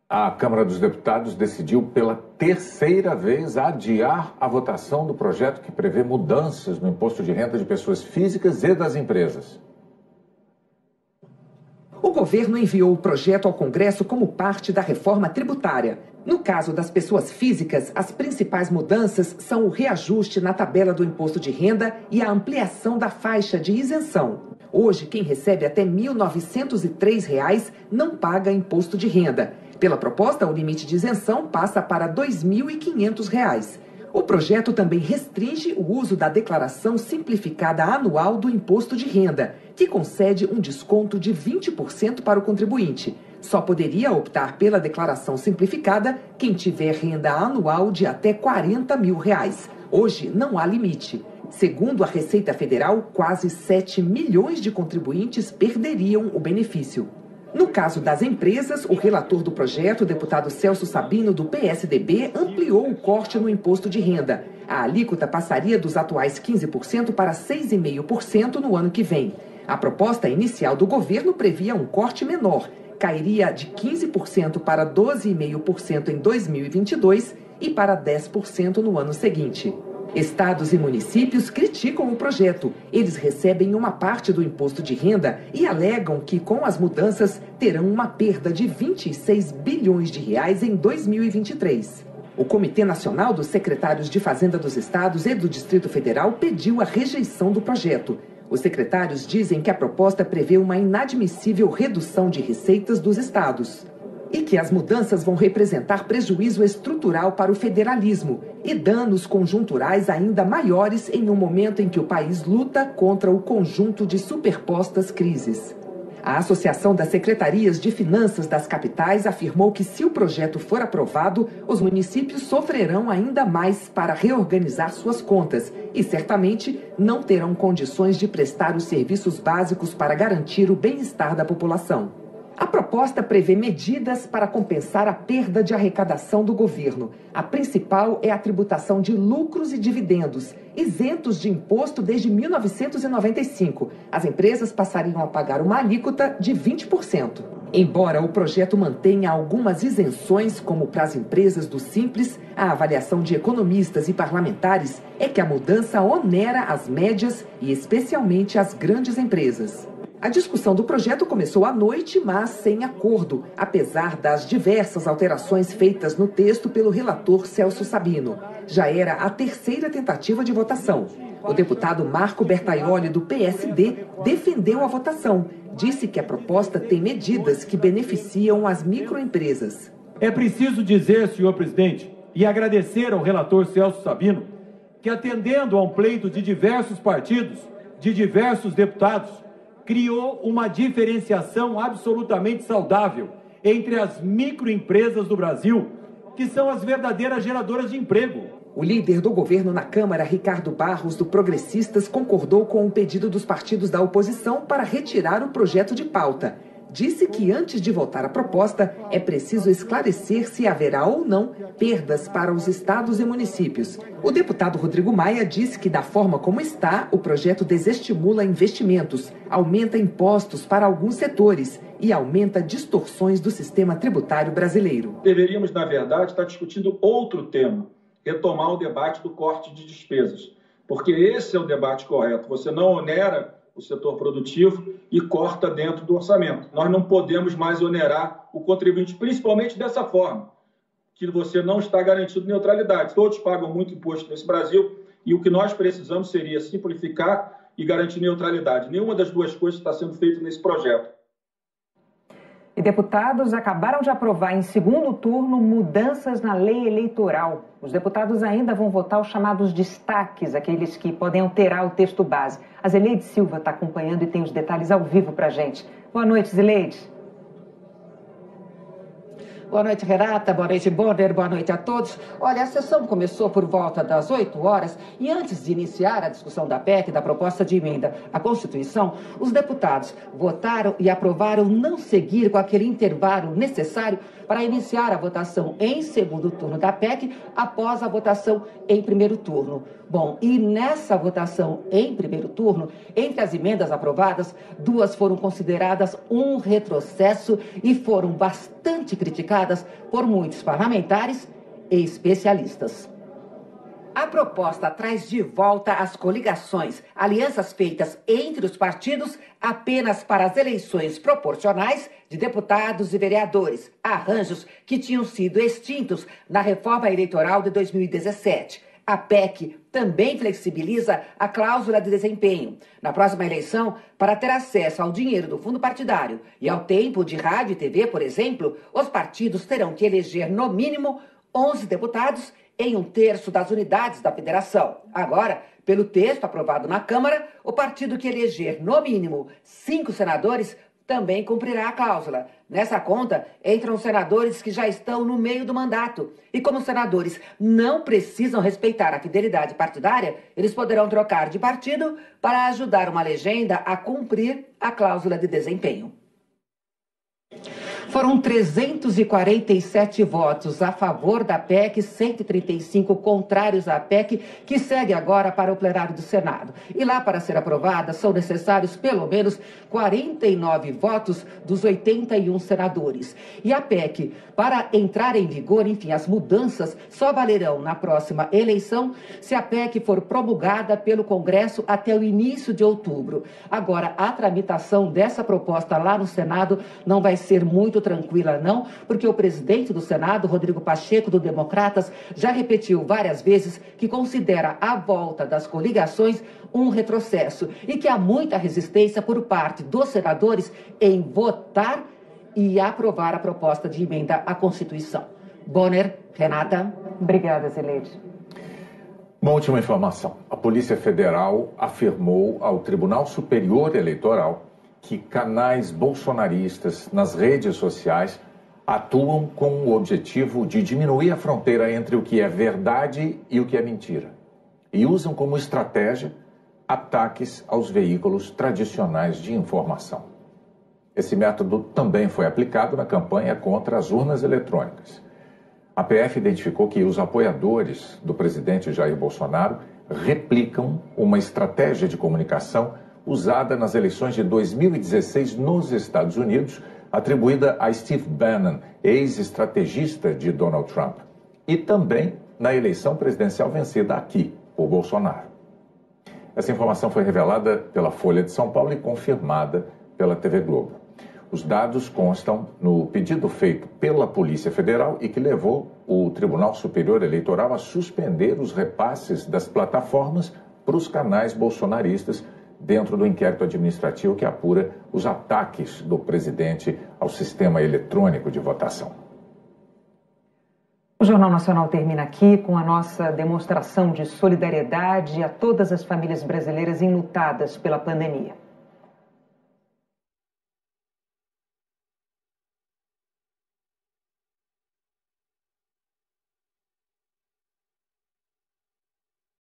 [SPEAKER 1] A Câmara dos Deputados decidiu pela terceira vez adiar a votação do projeto que prevê mudanças no imposto de renda de pessoas físicas e das empresas.
[SPEAKER 8] O governo enviou o projeto ao Congresso como parte da reforma tributária. No caso das pessoas físicas, as principais mudanças são o reajuste na tabela do imposto de renda e a ampliação da faixa de isenção. Hoje, quem recebe até R$ 1.903 não paga imposto de renda. Pela proposta, o limite de isenção passa para R$ 2.500. O projeto também restringe o uso da declaração simplificada anual do imposto de renda, que concede um desconto de 20% para o contribuinte. Só poderia optar pela declaração simplificada quem tiver renda anual de até R$ 40 mil. Hoje não há limite. Segundo a Receita Federal, quase 7 milhões de contribuintes perderiam o benefício. No caso das empresas, o relator do projeto, o deputado Celso Sabino, do PSDB, ampliou o corte no imposto de renda. A alíquota passaria dos atuais 15% para 6,5% no ano que vem. A proposta inicial do governo previa um corte menor. Cairia de 15% para 12,5% em 2022 e para 10% no ano seguinte. Estados e municípios criticam o projeto. Eles recebem uma parte do imposto de renda e alegam que, com as mudanças, terão uma perda de 26 bilhões de reais em 2023. O Comitê Nacional dos Secretários de Fazenda dos Estados e do Distrito Federal pediu a rejeição do projeto. Os secretários dizem que a proposta prevê uma inadmissível redução de receitas dos estados. e que as mudanças vão representar prejuízo estrutural para o federalismo e danos conjunturais ainda maiores em um momento em que o país luta contra o conjunto de superpostas crises. A Associação das Secretarias de Finanças das capitais afirmou que, se o projeto for aprovado, os municípios sofrerão ainda mais para reorganizar suas contas e, certamente, não terão condições de prestar os serviços básicos para garantir o bem-estar da população. A proposta prevê medidas para compensar a perda de arrecadação do governo. A principal é a tributação de lucros e dividendos, isentos de imposto desde 1995. As empresas passariam a pagar uma alíquota de 20%. Embora o projeto mantenha algumas isenções, como para as empresas do Simples, a avaliação de economistas e parlamentares é que a mudança onera as médias e especialmente as grandes empresas. A discussão do projeto começou à noite, mas sem acordo, apesar das diversas alterações feitas no texto pelo relator Celso Sabino. Já era a terceira tentativa de votação. O deputado Marco Bertaioli, do PSD, defendeu a votação. Disse que a proposta tem medidas que beneficiam as microempresas.
[SPEAKER 10] É preciso dizer, senhor presidente, e agradecer ao relator Celso Sabino, que atendendo a um pleito de diversos partidos, de diversos deputados, criou uma diferenciação absolutamente saudável entre as microempresas do Brasil, que são as verdadeiras geradoras de emprego.
[SPEAKER 8] O líder do governo na Câmara, Ricardo Barros, do Progressistas, concordou com o pedido dos partidos da oposição para retirar o projeto de pauta. Disse que antes de votar a proposta, é preciso esclarecer se haverá ou não perdas para os estados e municípios. O deputado Rodrigo Maia disse que, da forma como está, o projeto desestimula investimentos, aumenta impostos para alguns setores e aumenta distorções do sistema tributário brasileiro.
[SPEAKER 23] Deveríamos, na verdade, estar discutindo outro tema, retomar o debate do corte de despesas, porque esse é o debate correto. Você não onera o setor produtivo e corta dentro do orçamento. Nós não podemos mais onerar o contribuinte, principalmente dessa forma, que você não está garantindo neutralidade. Todos pagam muito imposto nesse Brasil e o que nós precisamos seria simplificar e garantir neutralidade. Nenhuma das duas coisas está sendo feita nesse projeto.
[SPEAKER 2] E deputados acabaram de aprovar em segundo turno mudanças na lei eleitoral. Os deputados ainda vão votar os chamados destaques, aqueles que podem alterar o texto base. A Zileide Silva está acompanhando e tem os detalhes ao vivo para a gente. Boa noite, Zileide.
[SPEAKER 12] Boa noite, Renata. Boa noite, Bonner. Boa noite a todos. Olha, a sessão começou por volta das 8 horas e antes de iniciar a discussão da PEC, da proposta de emenda à Constituição, os deputados votaram e aprovaram não seguir com aquele intervalo necessário para iniciar a votação em segundo turno da PEC após a votação em primeiro turno. Bom, e nessa votação em primeiro turno, entre as emendas aprovadas, duas foram consideradas um retrocesso e foram bastante criticadas por muitos parlamentares e especialistas. A proposta traz de volta as coligações, alianças feitas entre os partidos apenas para as eleições proporcionais de deputados e vereadores, arranjos que tinham sido extintos na reforma eleitoral de 2017. A PEC também flexibiliza a cláusula de desempenho. Na próxima eleição, para ter acesso ao dinheiro do fundo partidário e ao tempo de rádio e TV, por exemplo, os partidos terão que eleger no mínimo 11 deputados em 1/3 das unidades da federação. Agora, pelo texto aprovado na Câmara, o partido que eleger no mínimo 5 senadores também cumprirá a cláusula. Nessa conta entram senadores que já estão no meio do mandato. E como os senadores não precisam respeitar a fidelidade partidária, eles poderão trocar de partido para ajudar uma legenda a cumprir a cláusula de desempenho. Foram 347 votos a favor da PEC, 135 contrários à PEC, que segue agora para o plenário do Senado. E lá, para ser aprovada, são necessários pelo menos 49 votos dos 81 senadores. E a PEC, para entrar em vigor, enfim, as mudanças só valerão na próxima eleição se a PEC for promulgada pelo Congresso até o início de outubro. Agora, a tramitação dessa proposta lá no Senado não vai ser muito tranquila, não, porque o presidente do Senado, Rodrigo Pacheco, do Democratas, já repetiu várias vezes que considera a volta das coligações um retrocesso e que há muita resistência por parte dos senadores em votar e aprovar a proposta de emenda à Constituição. Bonner, Renata.
[SPEAKER 2] Obrigada, Zileide.
[SPEAKER 1] Uma última informação. A Polícia Federal afirmou ao Tribunal Superior Eleitoral que canais bolsonaristas nas redes sociais atuam com o objetivo de diminuir a fronteira entre o que é verdade e o que é mentira. E usam como estratégia ataques aos veículos tradicionais de informação. Esse método também foi aplicado na campanha contra as urnas eletrônicas. A PF identificou que os apoiadores do presidente Jair Bolsonaro replicam uma estratégia de comunicação usada nas eleições de 2016 nos Estados Unidos, atribuída a Steve Bannon, ex-estrategista de Donald Trump, e também na eleição presidencial vencida aqui, por Bolsonaro. Essa informação foi revelada pela Folha de São Paulo e confirmada pela TV Globo. Os dados constam no pedido feito pela Polícia Federal e que levou o Tribunal Superior Eleitoral a suspender os repasses das plataformas para os canais bolsonaristas dentro do inquérito administrativo que apura os ataques do presidente ao sistema eletrônico de votação.
[SPEAKER 2] O Jornal Nacional termina aqui com a nossa demonstração de solidariedade a todas as famílias brasileiras enlutadas pela pandemia.